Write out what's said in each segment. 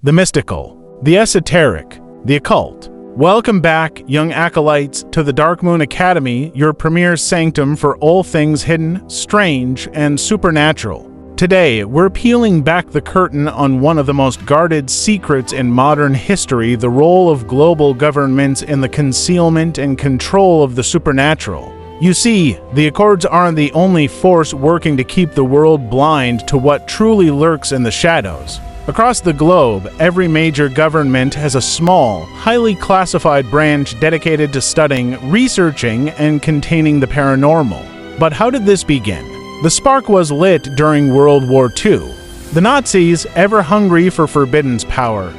the mystical, the esoteric, the occult. Welcome back, young acolytes, to the Darkmoon Academy, your premier sanctum for all things hidden, strange, and supernatural. Today, we're peeling back the curtain on one of the most guarded secrets in modern history, the role of global governments in the concealment and control of the supernatural. You see, the Accords aren't the only force working to keep the world blind to what truly lurks in the shadows. Across the globe, every major government has a small, highly classified branch dedicated to studying, researching, and containing the paranormal. But how did this begin? The spark was lit during World War II. The Nazis, ever hungry for forbidden power,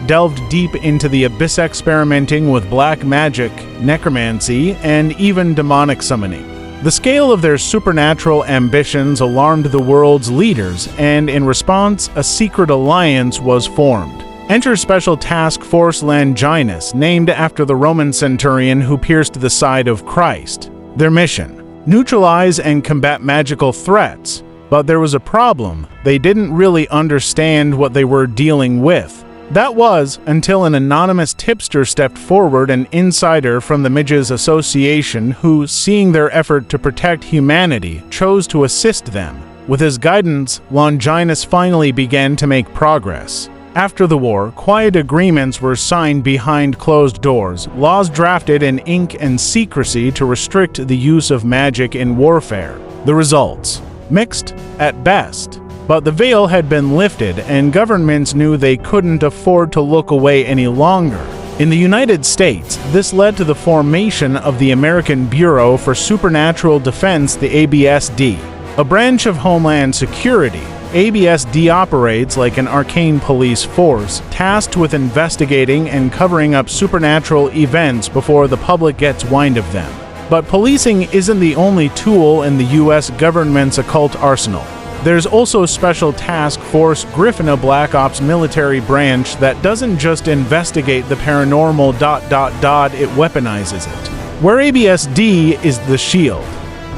delved deep into the abyss, experimenting with black magic, necromancy, and even demonic summoning. The scale of their supernatural ambitions alarmed the world's leaders, and in response, a secret alliance was formed. Enter Special Task Force Longinus, named after the Roman centurion who pierced the side of Christ. Their mission: neutralize and combat magical threats. But there was a problem. They didn't really understand what they were dealing with. That was until an anonymous tipster stepped forward, an insider from the Midges Association who, seeing their effort to protect humanity, chose to assist them. With his guidance, Longinus finally began to make progress. After the war, quiet agreements were signed behind closed doors, laws drafted in ink and secrecy to restrict the use of magic in warfare. The results? Mixed at best. But the veil had been lifted, and governments knew they couldn't afford to look away any longer. In the United States, this led to the formation of the American Bureau for Supernatural Defense, the ABSD. A branch of Homeland Security, ABSD operates like an arcane police force, tasked with investigating and covering up supernatural events before the public gets wind of them. But policing isn't the only tool in the U.S. government's occult arsenal. There's also Special Task Force Griffin, a Black Ops military branch that doesn't just investigate the paranormal ... it weaponizes it. Where ABSD is the shield,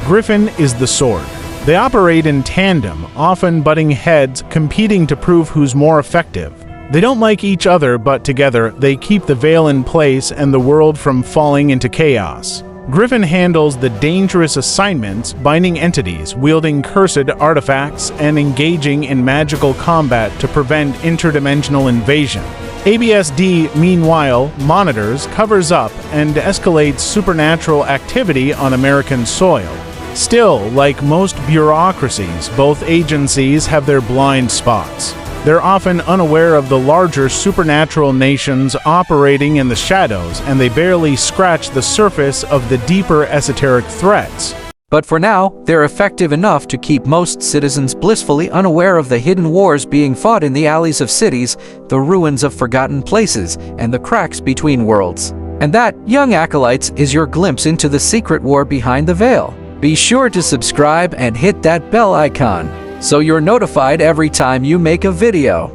Griffin is the sword. They operate in tandem, often butting heads, competing to prove who's more effective. They don't like each other, but together they keep the veil in place and the world from falling into chaos. Griffin handles the dangerous assignments, binding entities, wielding cursed artifacts, and engaging in magical combat to prevent interdimensional invasion. ABSD, meanwhile, monitors, covers up, and escalates supernatural activity on American soil. Still, like most bureaucracies, both agencies have their blind spots. They're often unaware of the larger supernatural nations operating in the shadows, and they barely scratch the surface of the deeper esoteric threats. But for now, they're effective enough to keep most citizens blissfully unaware of the hidden wars being fought in the alleys of cities, the ruins of forgotten places, and the cracks between worlds. And that, young acolytes, is your glimpse into the secret war behind the veil. Be sure to subscribe and hit that bell icon, so you're notified every time you make a video.